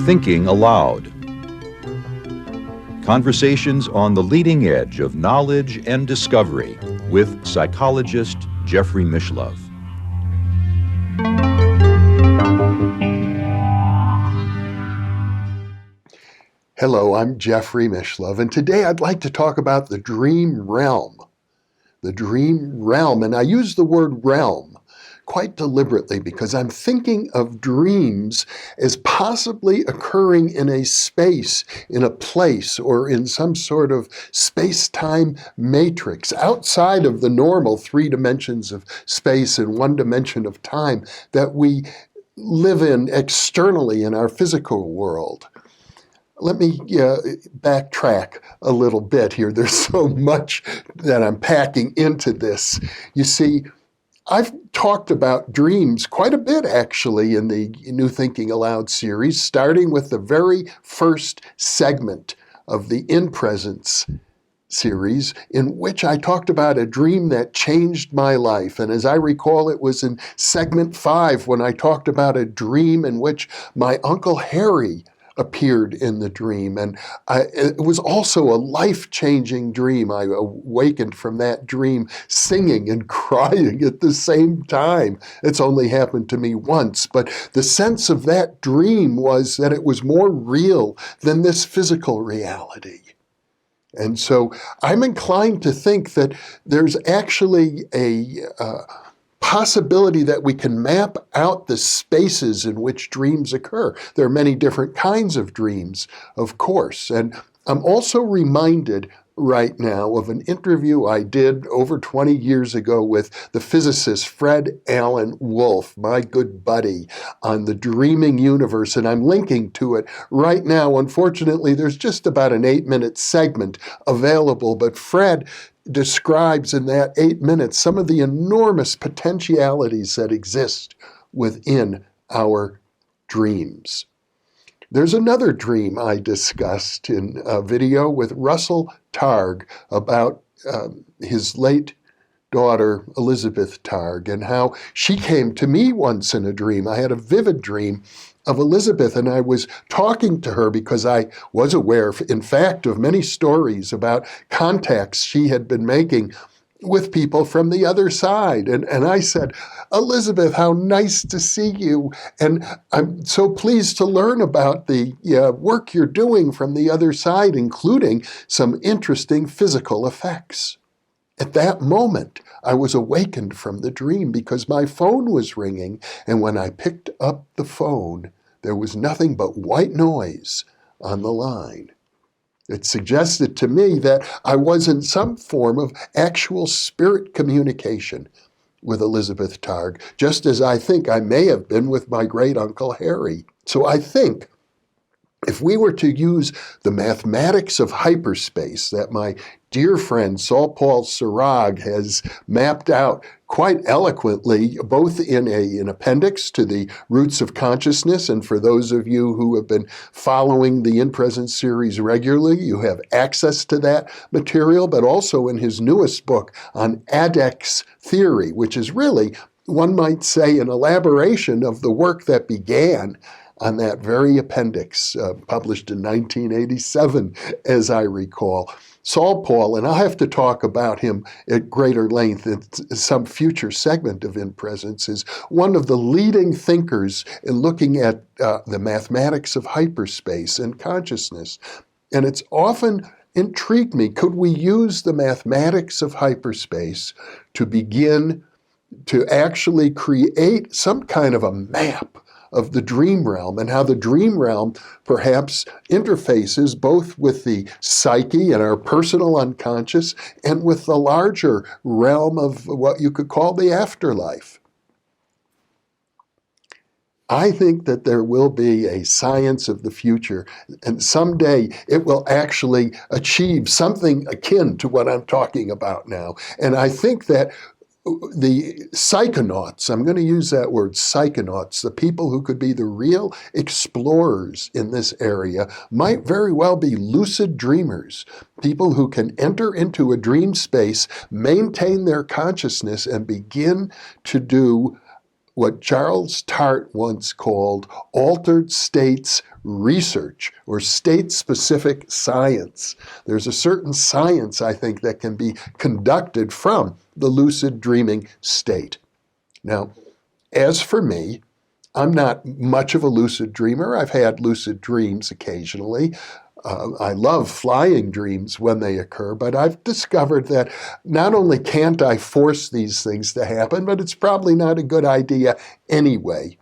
Thinking Aloud. Conversations on the leading edge of knowledge and discovery with psychologist Jeffrey Mishlove. Hello, I'm Jeffrey Mishlove, and today I'd like to talk about the dream realm. The dream realm, and I use the word realm quite deliberately because I'm thinking of dreams as possibly occurring in a space, in a place, or in some sort of space-time matrix outside of the normal 3 dimensions of space and 1 dimension of time that we live in externally in our physical world. Let me backtrack a little bit here. There's so much that I'm packing into this. You see, I've talked about dreams quite a bit, actually, in the New Thinking Aloud series, starting with the very first segment of the InPresence series, in which I talked about a dream that changed my life. And as I recall, it was in segment 5 when I talked about a dream in which my Uncle Harry appeared in the dream. And it was also a life-changing dream. I awakened from that dream singing and crying at the same time. It's only happened to me once, but the sense of that dream was that it was more real than this physical reality. And so I'm inclined to think that there's actually a possibility that we can map out the spaces in which dreams occur. There are many different kinds of dreams, of course. And I'm also reminded right now of an interview I did over 20 years ago with the physicist Fred Alan Wolf, my good buddy, on the dreaming universe, and I'm linking to it right now. Unfortunately, there's just about an 8-minute segment available, but Fred describes in that 8 minutes some of the enormous potentialities that exist within our dreams. There's another dream I discussed in a video with Russell Targ about his late daughter, Elizabeth Targ, and how she came to me once in a dream. I had a vivid dream of Elizabeth, and I was talking to her because I was aware, in fact, of many stories about contacts she had been making with people from the other side. And I said, Elizabeth, how nice to see you. And I'm so pleased to learn about the work you're doing from the other side, including some interesting physical effects. At that moment, I was awakened from the dream because my phone was ringing, and when I picked up the phone, there was nothing but white noise on the line. It suggested to me that I was in some form of actual spirit communication with Elizabeth Targ, just as I think I may have been with my great-uncle Harry. So I think if we were to use the mathematics of hyperspace that my dear friend Saul-Paul has mapped out quite eloquently, both in an appendix to the Roots of Consciousness, and for those of you who have been following the InPresence series regularly, you have access to that material, but also in his newest book on ADEX theory, which is really, one might say, an elaboration of the work that began on that very appendix, published in 1987, as I recall. Saul-Paul, and I'll have to talk about him at greater length in some future segment of InPresence, is one of the leading thinkers in looking at the mathematics of hyperspace and consciousness. And it's often intrigued me, could we use the mathematics of hyperspace to begin to actually create some kind of a map of the dream realm, and how the dream realm perhaps interfaces both with the psyche and our personal unconscious and with the larger realm of what you could call the afterlife. I think that there will be a science of the future, and someday it will actually achieve something akin to what I'm talking about now. And I think that the psychenauts, I'm going to use that word, psychenauts, the people who could be the real explorers in this area, might very well be lucid dreamers, people who can enter into a dream space, maintain their consciousness, and begin to do what Charles Tart once called altered states research or state-specific science. There's a certain science, I think, that can be conducted from the lucid dreaming state. Now, as for me, I'm not much of a lucid dreamer. I've had lucid dreams occasionally. I love flying dreams when they occur, but I've discovered that not only can't I force these things to happen, but it's probably not a good idea anyway.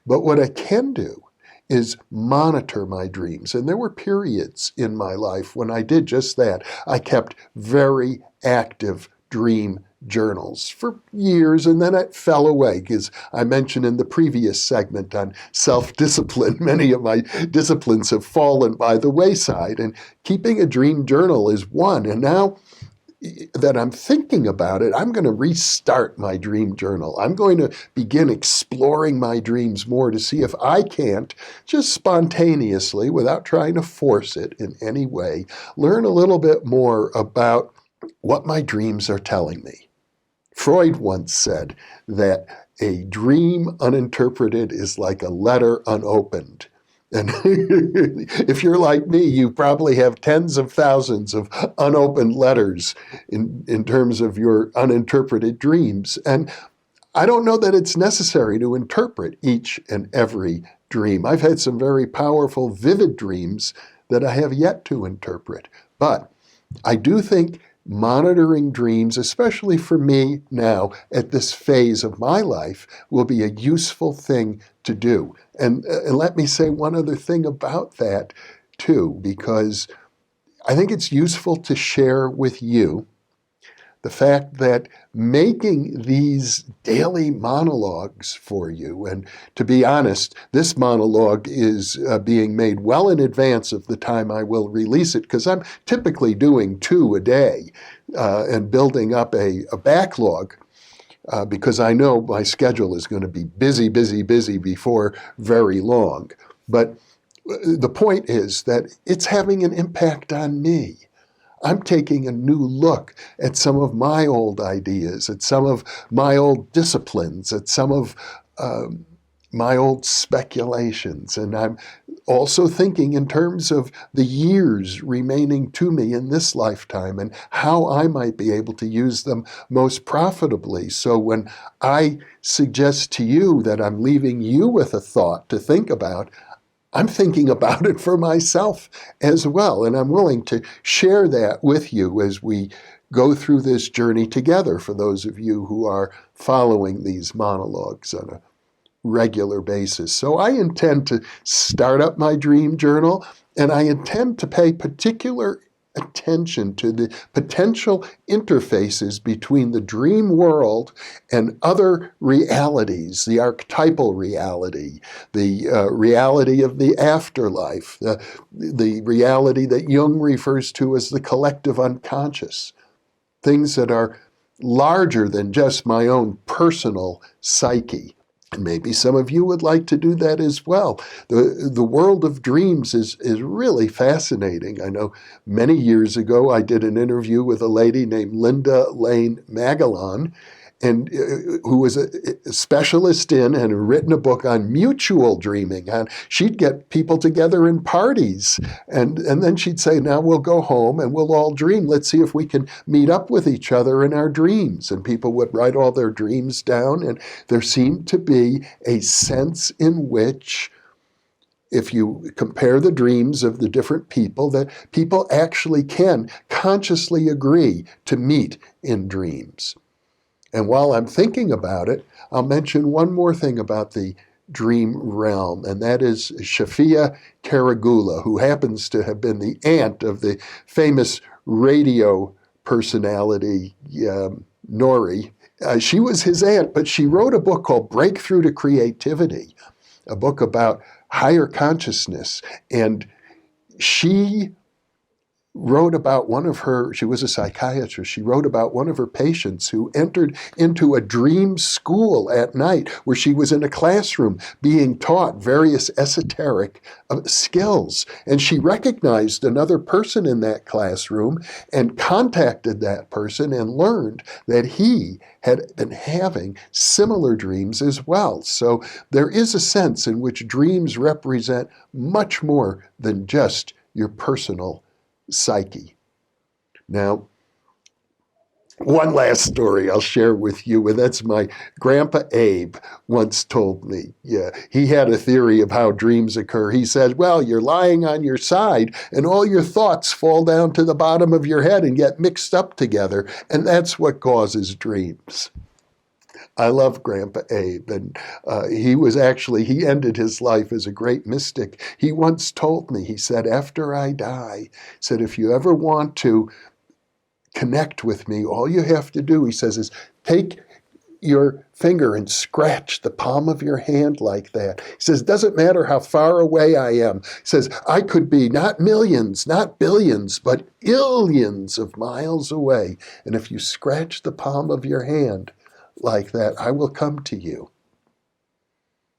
But what I can do is monitor my dreams. And there were periods in my life when I did just that. I kept very active dream journals for years, and then it fell away because I mentioned in the previous segment on self-discipline, many of my disciplines have fallen by the wayside, and keeping a dream journal is one. And now that I'm thinking about it, I'm going to restart my dream journal. I'm going to begin exploring my dreams more to see if I can't, just spontaneously, without trying to force it in any way, learn a little bit more about what my dreams are telling me. Freud once said that a dream uninterpreted is like a letter unopened. And if you're like me, you probably have tens of thousands of unopened letters in terms of your uninterpreted dreams. And I don't know that it's necessary to interpret each and every dream. I've had some very powerful, vivid dreams that I have yet to interpret. But I do think monitoring dreams, especially for me now at this phase of my life, will be a useful thing to do. And let me say one other thing about that too, because I think it's useful to share with you the fact that making these daily monologues for you, and to be honest, this monologue is being made well in advance of the time I will release it, because I'm typically doing 2 a day and building up a backlog because I know my schedule is going to be busy before very long. But the point is that it's having an impact on me. I'm taking a new look at some of my old ideas, at some of my old disciplines, at some of my old speculations. And I'm also thinking in terms of the years remaining to me in this lifetime and how I might be able to use them most profitably. So when I suggest to you that I'm leaving you with a thought to think about, I'm thinking about it for myself as well, and I'm willing to share that with you as we go through this journey together for those of you who are following these monologues on a regular basis. So I intend to start up my dream journal, and I intend to pay particular attention to the potential interfaces between the dream world and other realities, the archetypal reality, the reality of the afterlife, the reality that Jung refers to as the collective unconscious, things that are larger than just my own personal psyche. And maybe some of you would like to do that as well. The world of dreams is really fascinating. I know many years ago I did an interview with a lady named Linda Lane Magalon, and who was a specialist in and had written a book on mutual dreaming. And she'd get people together in parties, and then she'd say, now we'll go home and we'll all dream. Let's see if we can meet up with each other in our dreams. And people would write all their dreams down, and there seemed to be a sense in which, if you compare the dreams of the different people, that people actually can consciously agree to meet in dreams. And while I'm thinking about it, I'll mention one more thing about the dream realm, and that is Shafia Karagula, who happens to have been the aunt of the famous radio personality, Nori. She was his aunt, but she wrote a book called Breakthrough to Creativity, a book about higher consciousness. And she wrote about she was a psychiatrist, she wrote about one of her patients who entered into a dream school at night where she was in a classroom being taught various esoteric skills. And she recognized another person in that classroom and contacted that person and learned that he had been having similar dreams as well. So there is a sense in which dreams represent much more than just your personal psyche. Now, one last story I'll share with you, and that's my Grandpa Abe once told me. Yeah, he had a theory of how dreams occur. He said, well, you're lying on your side and all your thoughts fall down to the bottom of your head and get mixed up together, and that's what causes dreams. I love Grandpa Abe, and he ended his life as a great mystic. He once told me, he said, after I die, he said, if you ever want to connect with me, all you have to do, he says, is take your finger and scratch the palm of your hand like that. He says, doesn't matter how far away I am. He says, I could be not millions, not billions, but illions of miles away. And if you scratch the palm of your hand like that, I will come to you.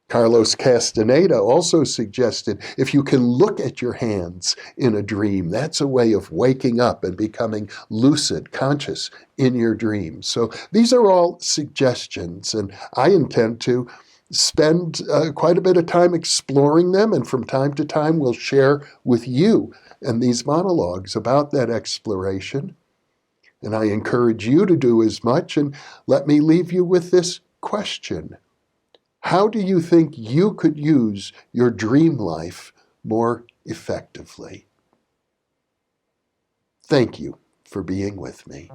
Carlos Castaneda also suggested if you can look at your hands in a dream, that's a way of waking up and becoming lucid, conscious in your dreams. So these are all suggestions, and I intend to spend quite a bit of time exploring them, and from time to time we'll share with you and these monologues about that exploration. And I encourage you to do as much, and let me leave you with this question. How do you think you could use your dream life more effectively? Thank you for being with me.